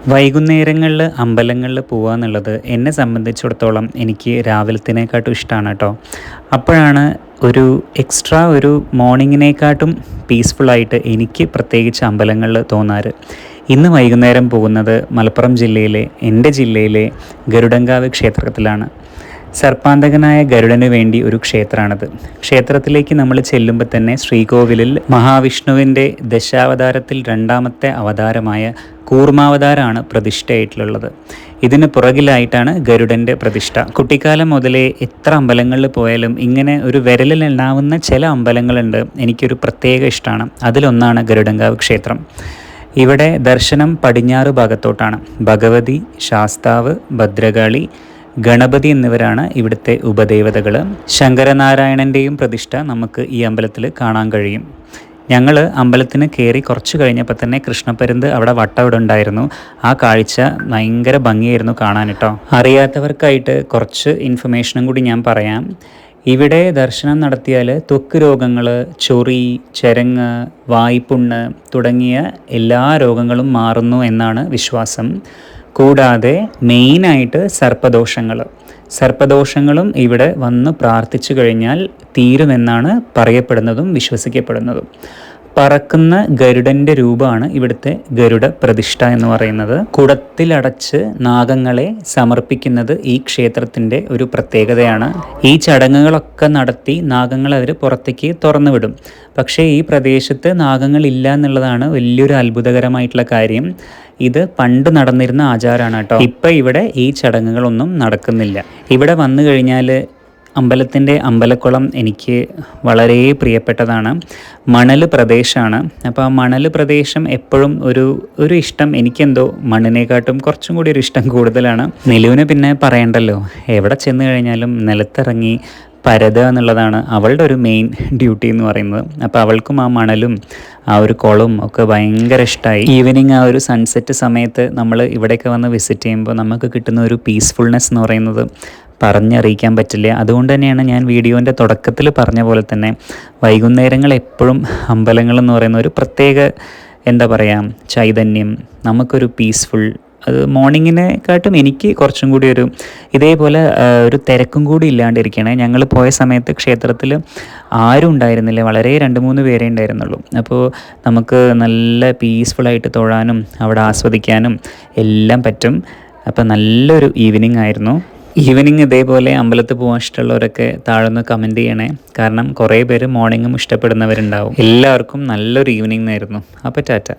വൈകുന്നേരങ്ങളിൽ അമ്പലങ്ങളിൽ പോകുക എന്നുള്ളത് എന്നെ സംബന്ധിച്ചിടത്തോളം എനിക്ക് രാവിലത്തിനേക്കാട്ടും ഇഷ്ടമാണ് കേട്ടോ. അപ്പോഴാണ് ഒരു എക്സ്ട്രാ ഒരു മോർണിംഗിനെക്കാട്ടും പീസ്ഫുള്ളായിട്ട് എനിക്ക് പ്രത്യേകിച്ച് അമ്പലങ്ങളിൽ തോന്നാറ്. ഇന്ന് വൈകുന്നേരം പോകുന്നത് മലപ്പുറം ജില്ലയിലെ എൻ്റെ ജില്ലയിലെ ഗരുഡങ്കാവ് ക്ഷേത്രത്തിലാണ്. സർപ്പാന്തകനായ ഗരുഡന് വേണ്ടി ഒരു ക്ഷേത്രമാണത്. ക്ഷേത്രത്തിലേക്ക് നമ്മൾ ചെല്ലുമ്പോൾ തന്നെ ശ്രീകോവിലിൽ മഹാവിഷ്ണുവിൻ്റെ ദശാവതാരത്തിൽ രണ്ടാമത്തെ അവതാരമായ കൂർമാവതാരമാണ് പ്രതിഷ്ഠയായിട്ടുള്ളത്. ഇതിന് പുറകിലായിട്ടാണ് ഗരുഡൻ്റെ പ്രതിഷ്ഠ. കുട്ടിക്കാലം മുതലേ എത്ര അമ്പലങ്ങളിൽ പോയാലും ഇങ്ങനെ ഒരു വിരലിൽ എണ്ണാവുന്ന ചില അമ്പലങ്ങളുണ്ട് എനിക്കൊരു പ്രത്യേക ഇഷ്ടമാണ്. അതിലൊന്നാണ് ഗരുഡങ്കാവ് ക്ഷേത്രം. ഇവിടെ ദർശനം പടിഞ്ഞാറ് ഭാഗത്തോട്ടാണ്. ഭഗവതി, ശാസ്താവ്, ഭദ്രകാളി, ഗണപതി എന്നിവരാണ് ഇവിടുത്തെ ഉപദേവതകൾ. ശങ്കരനാരായണൻ്റെയും പ്രതിഷ്ഠ നമുക്ക് ഈ അമ്പലത്തിൽ കാണാൻ കഴിയും. ഞങ്ങൾ അമ്പലത്തിന് കയറി കുറച്ച് കഴിഞ്ഞപ്പോൾ തന്നെ കൃഷ്ണപ്പരുന്ത് അവിടെ വട്ടമിടുണ്ടായിരുന്നു. ആ കാഴ്ച ഭയങ്കര ഭംഗിയായിരുന്നു കാണാൻ കേട്ടോ. അറിയാത്തവർക്കായിട്ട് കുറച്ച് ഇൻഫർമേഷനും കൂടി ഞാൻ പറയാം. ഇവിടെ ദർശനം നടത്തിയാൽ ത്വക്ക് രോഗങ്ങൾ, ചൊറി, ചരങ്ങ്, വായ്പുണ്ണ് തുടങ്ങിയ എല്ലാ രോഗങ്ങളും മാറുന്നു എന്നാണ് വിശ്വാസം. കൂടാതെ മെയിനായിട്ട് സർപ്പദോഷങ്ങളും ഇവിടെ വന്ന് പ്രാർത്ഥിച്ചു കഴിഞ്ഞാൽ തീരുമെന്നാണ് പറയപ്പെടുന്നതും വിശ്വസിക്കപ്പെടുന്നതും. പറക്കുന്ന ഗരുഡൻ്റെ രൂപമാണ് ഇവിടുത്തെ ഗരുഡ പ്രതിഷ്ഠ എന്ന് പറയുന്നത്. കുടത്തിലടച്ച് നാഗങ്ങളെ സമർപ്പിക്കുന്നത് ഈ ക്ഷേത്രത്തിൻ്റെ ഒരു പ്രത്യേകതയാണ്. ഈ ചടങ്ങുകളൊക്കെ നടത്തി നാഗങ്ങളെ അവർ പുറത്തേക്ക് തുറന്നു വിടും. പക്ഷേ ഈ പ്രദേശത്ത് നാഗങ്ങളില്ല എന്നുള്ളതാണ് വലിയൊരു അത്ഭുതകരമായിട്ടുള്ള കാര്യം. ഇത് പണ്ട് നടന്നിരുന്ന ആചാരമാണ് കേട്ടോ. ഇപ്പം ഇവിടെ ഈ ചടങ്ങുകളൊന്നും നടക്കുന്നില്ല. ഇവിടെ വന്നു കഴിഞ്ഞാൽ അമ്പലത്തിൻ്റെ അമ്പലക്കുളം എനിക്ക് വളരെ പ്രിയപ്പെട്ടതാണ്. മണൽ പ്രദേശമാണ്. അപ്പോൾ ആ മണൽ പ്രദേശം എപ്പോഴും ഒരു ഇഷ്ടം എനിക്കെന്തോ മണ്ണിനെക്കാട്ടും കുറച്ചും കൂടി ഒരു ഇഷ്ടം കൂടുതലാണ്. നിലുവിന് പിന്നെ പറയണ്ടല്ലോ, എവിടെ ചെന്ന് കഴിഞ്ഞാലും നിലത്തിറങ്ങി പരതുക എന്നുള്ളതാണ് അവളുടെ ഒരു മെയിൻ ഡ്യൂട്ടി എന്ന് പറയുന്നത്. അപ്പോൾ അവൾക്കും ആ മണലും ആ ഒരു കുളവും ഒക്കെ ഭയങ്കര ഇഷ്ടമായി. ഈവനിങ് ആ ഒരു സൺസെറ്റ് സമയത്ത് നമ്മൾ ഇവിടെയൊക്കെ വന്ന് വിസിറ്റ് ചെയ്യുമ്പോൾ നമുക്ക് കിട്ടുന്ന ഒരു പീസ്ഫുൾനെസ് എന്ന് പറയുന്നത് പറഞ്ഞറിയിക്കാൻ പറ്റില്ല. അതുകൊണ്ട് തന്നെയാണ് ഞാൻ വീഡിയോൻ്റെ തുടക്കത്തിൽ പറഞ്ഞ പോലെ തന്നെ വൈകുന്നേരങ്ങൾ എപ്പോഴും അമ്പലങ്ങളെന്ന് പറയുന്ന ഒരു പ്രത്യേക എന്താ പറയുക ചൈതന്യം, നമുക്കൊരു പീസ്ഫുൾ, അത് മോർണിംഗിനെക്കാട്ടും എനിക്ക് കുറച്ചും കൂടി ഇതേപോലെ ഒരു തിരക്കും കൂടി ഇല്ലാണ്ടിരിക്കണേ. ഞങ്ങൾ പോയ സമയത്ത് ക്ഷേത്രത്തിൽ ആരും ഉണ്ടായിരുന്നില്ല, വളരെ 2-3 പേരേ ഉണ്ടായിരുന്നുള്ളൂ. അപ്പോൾ നമുക്ക് നല്ല പീസ്ഫുള്ളായിട്ട് തൊഴാനും അവിടെ ആസ്വദിക്കാനും എല്ലാം പറ്റും. അപ്പോൾ നല്ലൊരു ഈവനിങ് ആയിരുന്നു. ഈവനിങ് ഇതേപോലെ അമ്പലത്തിൽ പോകാൻ ഇഷ്ടമുള്ളവരൊക്കെ താഴെ കമൻറ്റ് ചെയ്യണേ. കാരണം കുറേ പേര് മോർണിംഗും ഇഷ്ടപ്പെടുന്നവരുണ്ടാവും. എല്ലാവർക്കും നല്ലൊരു ഈവനിങ് ആയിരുന്നു. അപ്പോൾ ടാറ്റ.